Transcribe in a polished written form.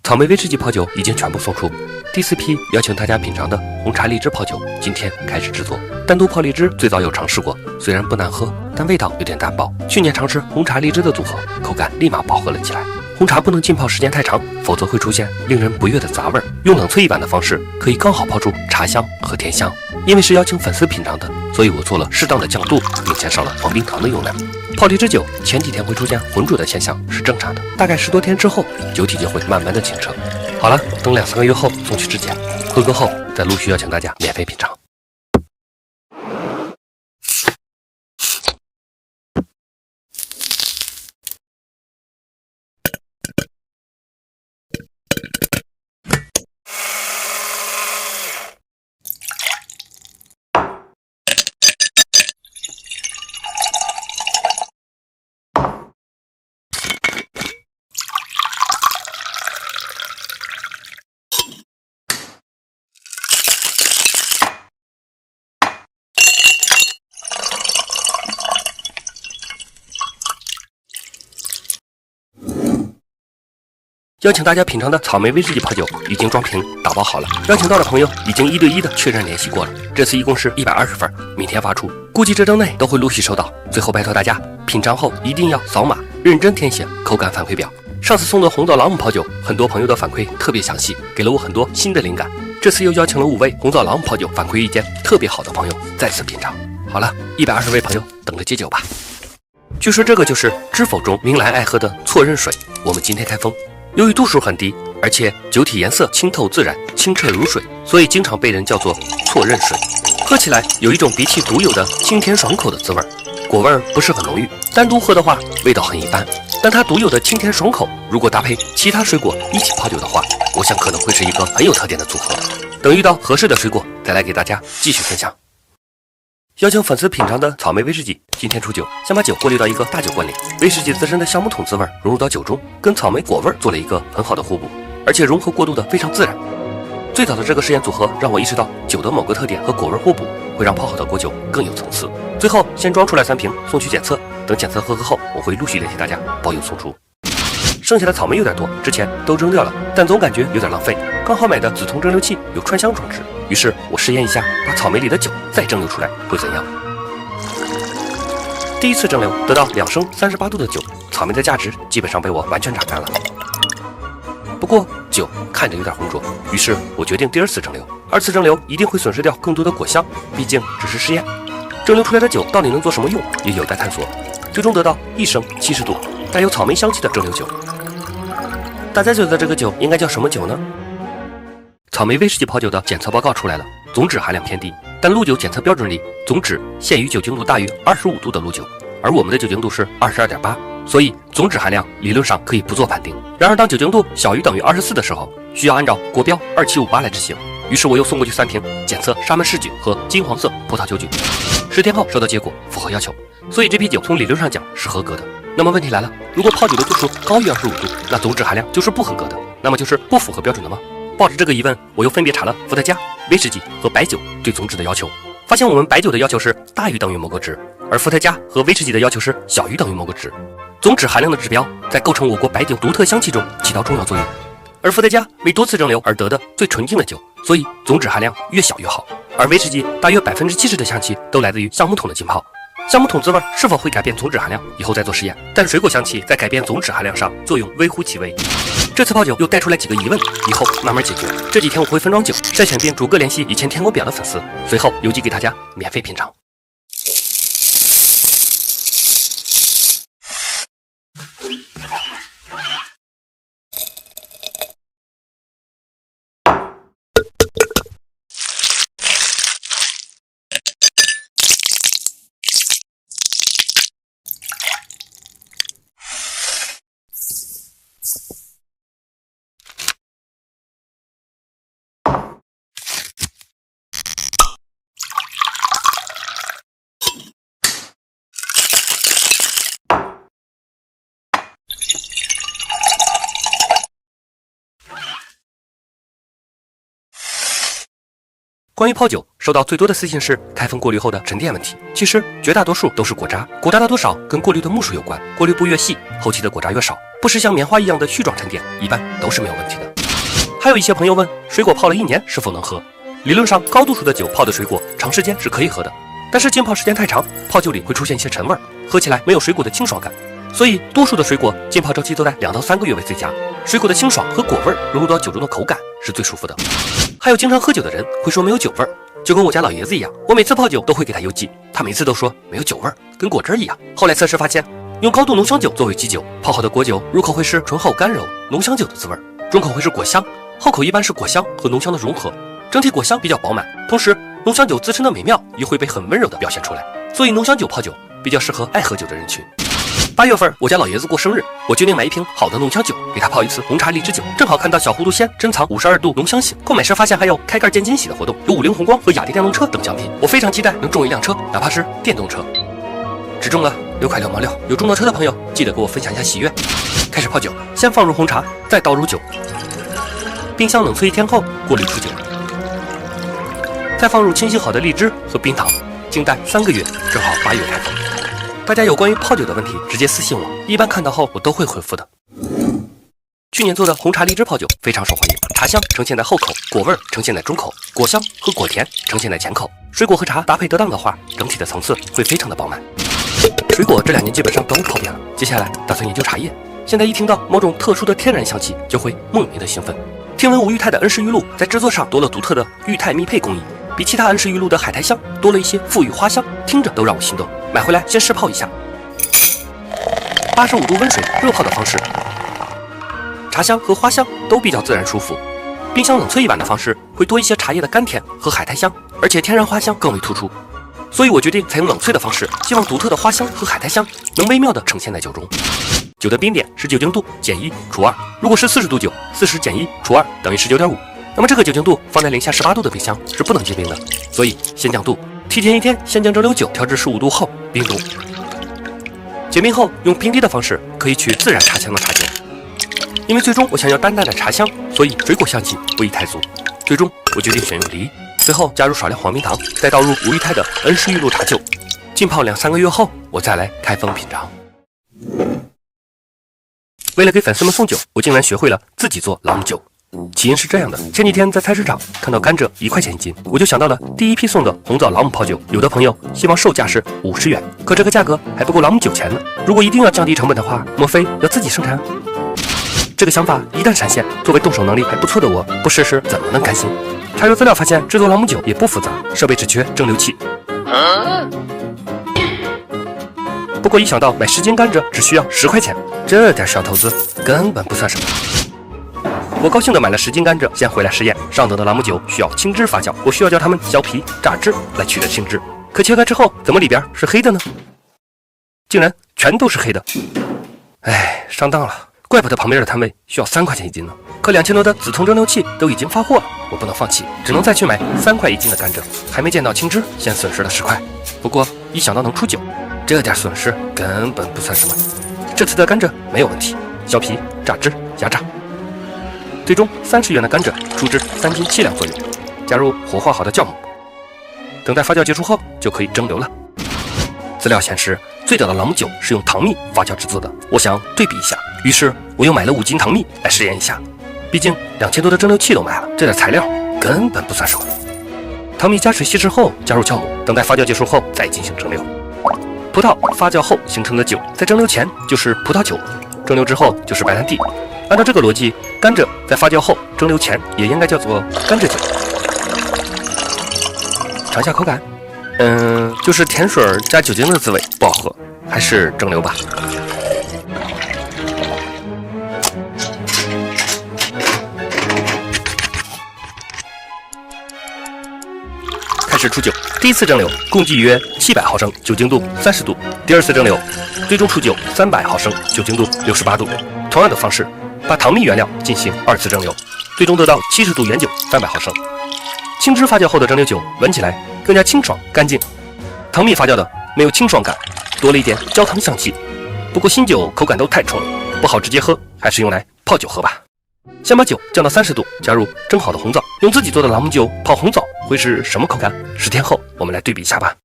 草莓威士忌泡酒已经全部送出，第4批邀请大家品尝的红茶荔枝泡酒今天开始制作。单独泡荔枝最早有尝试过，虽然不难喝，但味道有点单薄。去年尝试红茶荔枝的组合，口感立马饱和了起来。红茶不能浸泡时间太长，否则会出现令人不悦的杂味。用冷萃一碗的方式，可以刚好泡出茶香和甜香。因为是邀请粉丝品尝的，所以我做了适当的降度，并减少了黄冰糖的用量。泡荔枝酒前几天会出现浑浊的现象是正常的，大概10多天之后，酒体就会慢慢的清澈。好了，等2、3个月后送去质检，合格后再陆续邀请大家免费品尝。邀请大家品尝的草莓威士忌泡酒已经装瓶打包好了，邀请到的朋友已经1对1的确认联系过了。这次一共是120份，明天发出，估计这周内都会陆续收到。最后拜托大家品尝后一定要扫码，认真填写口感反馈表。上次送的红枣朗姆泡酒，很多朋友的反馈特别详细，给了我很多新的灵感。这次又邀请了5位红枣朗姆泡酒反馈意见特别好的朋友再次品尝。好了，120位朋友等着接酒吧。据说这个就是知否中明兰爱喝的错认水，我们今天开封。由于度数很低，而且酒体颜色清透自然、清澈如水，所以经常被人叫做错认水。喝起来有一种鼻涕独有的清甜爽口的滋味，果味不是很浓郁，单独喝的话味道很一般。但它独有的清甜爽口，如果搭配其他水果一起泡酒的话，我想可能会是一个很有特点的组合。等遇到合适的水果，再来给大家继续分享。邀请粉丝品尝的草莓威士忌，今天出酒，先把酒过滤到一个大酒罐里，威士忌自身的橡木桶滋味融入到酒中，跟草莓果味做了一个很好的互补，而且融合过渡的非常自然。最早的这个试验组合让我意识到，酒的某个特点和果味互补，会让泡好的果酒更有层次。最后先装出来3瓶，送去检测，等检测合格后，我会陆续联系大家包邮送出。剩下的草莓有点多，之前都扔掉了，但总感觉有点浪费。刚好买的紫铜蒸馏器有串香装置，于是我实验一下，把草莓里的酒再蒸馏出来会怎样？第一次蒸馏得到2升38度的酒，草莓的价值基本上被我完全榨干了。不过酒看着有点浑浊，于是我决定第2次蒸馏。2次蒸馏一定会损失掉更多的果香，毕竟只是试验。蒸馏出来的酒到底能做什么用，也有待探索。最终得到1升70度，带有草莓香气的蒸馏酒。大家觉得这个酒应该叫什么酒呢？草莓威士忌泡酒的检测报告出来了，总酯含量偏低，但路酒检测标准里总酯限于酒精度大于25度的路酒，而我们的酒精度是22.8，所以总酯含量理论上可以不做判定。然而当酒精度小于等于24的时候，需要按照国标2758来执行。于是我又送过去3瓶检测沙门氏酒和金黄色葡萄酒酒，10天后收到结果，符合要求，所以这批酒从理论上讲是合格的。那么问题来了，如果泡酒的度数高于25度，那总酯含量就是不合格的，那么就是不符合标准的吗？抱着这个疑问，我又分别查了伏特加、威士忌和白酒对总酯的要求，发现我们白酒的要求是大于等于某个值，而伏特加和威士忌的要求是小于等于某个值。总酯含量的指标在构成我国白酒独特香气中起到重要作用，而伏特加为多次蒸馏而得的最纯净的酒，所以总酯含量越小越好。而威士忌大约70%的香气都来自于橡木桶的浸泡。橡木桶滋味是否会改变总酯含量，以后再做实验，但水果香气在改变总酯含量上作用微乎其微。这次泡酒又带出来几个疑问，以后慢慢解决。这几天我会分装酒，筛选并逐个联系以前填过表的粉丝，随后邮寄给大家免费品尝。关于泡酒，收到最多的私信是开封过滤后的沉淀问题。其实绝大多数都是果渣，果渣的多少跟过滤的目数有关，过滤布越细，后期的果渣越少，不是像棉花一样的絮状沉淀，一般都是没有问题的。还有一些朋友问，水果泡了1年是否能喝？理论上，高度数的酒泡的水果长时间是可以喝的，但是浸泡时间太长，泡酒里会出现一些陈味，喝起来没有水果的清爽感。所以多数的水果浸泡周期都在2到3个月为最佳，水果的清爽和果味融入到酒中的口感是最舒服的。还有经常喝酒的人会说没有酒味，就跟我家老爷子一样，我每次泡酒都会给他邮寄，他每次都说没有酒味，跟果汁一样。后来测试发现，用高度浓香酒作为基酒泡好的果酒，入口会是醇厚干柔，浓香酒的滋味，中口会是果香，后口一般是果香和浓香的融合，整体果香比较饱满，同时浓香酒自身的美妙也会被很温柔的表现出来，所以浓香酒泡酒比较适合爱喝酒的人群。8月份我家老爷子过生日，我决定买一瓶好的浓香酒给他泡一次红茶荔枝酒，正好看到小糊涂仙珍藏52度浓香型，购买时发现还有开盖见惊喜的活动，有50宏光和雅迪电动车等奖品，我非常期待能中一辆车，哪怕是电动车。只中了6块6毛6，有中到车的朋友记得给我分享一下喜悦。开始泡酒，先放入红茶，再倒入酒，冰箱冷萃1天后过滤出酒，再放入清洗好的荔枝和冰糖，静待3个月，正好8月开封。大家有关于泡酒的问题直接私信我，一般看到后我都会回复的。去年做的红茶荔枝泡酒非常受欢迎，茶香呈现在后口，果味呈现在中口，果香和果甜呈现在前口，水果和茶搭配得当的话，整体的层次会非常的饱满。水果这2年基本上都泡遍了，接下来打算研究茶叶。现在一听到某种特殊的天然香气，就会莫名的兴奋。听闻无玉泰的恩施玉露在制作上多了独特的玉泰密配工艺，比其他恩施玉露的海苔香多了一些馥郁花香，听着都让我心动。买回来先试泡一下，85度温水热泡的方式，茶香和花香都比较自然舒服。冰箱冷萃一晚的方式会多一些茶叶的甘甜和海苔香，而且天然花香更为突出。所以我决定采用冷萃的方式，希望独特的花香和海苔香能微妙地呈现在酒中。酒的冰点是酒精度减1除2，如果是40度酒，40减1除2等于19.5。那么这个酒精度放在零下18度的冰箱是不能结冰的，所以先降度，提前1天先将蒸馏酒调至15度后冰冻。结冰后用冰滴的方式可以取自然茶香的茶酒，因为最终我想要淡淡的茶香，所以水果香气不宜太足。最终我决定选用梨，最后加入少量黄冰糖，再倒入无玉泰的恩施玉露茶酒，浸泡2、3个月后，我再来开封品尝。为了给粉丝们送酒，我竟然学会了自己做朗姆酒。起因是这样的，前几天在菜市场看到甘蔗1块钱1斤，我就想到了第一批送的红枣朗姆泡酒，有的朋友希望售价是50元，可这个价格还不够朗姆酒钱呢。如果一定要降低成本的话，莫非要自己生产？这个想法一旦闪现，作为动手能力还不错的我，不试试怎么能甘心？查阅资料发现，制作朗姆酒也不复杂，设备只缺蒸馏器。不过一想到买10斤甘蔗只需要10块钱，这点小投资根本不算什么。我高兴地买了10斤甘蔗，先回来试验。上等的朗姆酒需要青汁发酵，我需要叫它们削皮榨汁来取得青汁。可切开之后，怎么里边是黑的呢？竟然全都是黑的！哎，上当了，怪不得旁边的摊位需要3块钱1斤呢。可2000多的紫铜蒸馏器都已经发货了，我不能放弃，只能再去买3块1斤的甘蔗。还没见到青汁，先损失了10块。不过一想到能出酒，这点损失根本不算什么。这次的甘蔗没有问题，削皮、榨汁、压榨。最终30元的甘蔗出至3斤7两左右，加入活化好的酵母，等待发酵结束后就可以蒸馏了。资料显示，最早的朗姆酒是用糖蜜发酵制作的，我想对比一下，于是我又买了5斤糖蜜来试验一下。毕竟2000多的蒸馏器都买了，这点材料根本不算什么。糖蜜加水稀释后加入酵母，等待发酵结束后再进行蒸馏。葡萄发酵后形成的酒，在蒸馏前就是葡萄酒，蒸馏之后就是白兰地。按照这个逻辑，甘蔗在发酵后蒸馏前也应该叫做甘蔗酒。尝一下口感，就是甜水加酒精的滋味，不好喝，还是蒸馏吧。开始出酒，第一次蒸馏共计约700毫升，酒精度30度。第二次蒸馏，最终出酒300毫升，酒精度68度。同样的方式，把糖蜜原料进行2次蒸馏，最终得到70度原酒300毫升。青汁发酵后的蒸馏酒闻起来更加清爽干净，糖蜜发酵的没有清爽感，多了一点焦糖香气。不过新酒口感都太冲了，不好直接喝，还是用来泡酒喝吧。先把酒降到30度，加入蒸好的红枣，用自己做的朗姆酒泡红枣会会是什么口感？10天后我们来对比一下吧。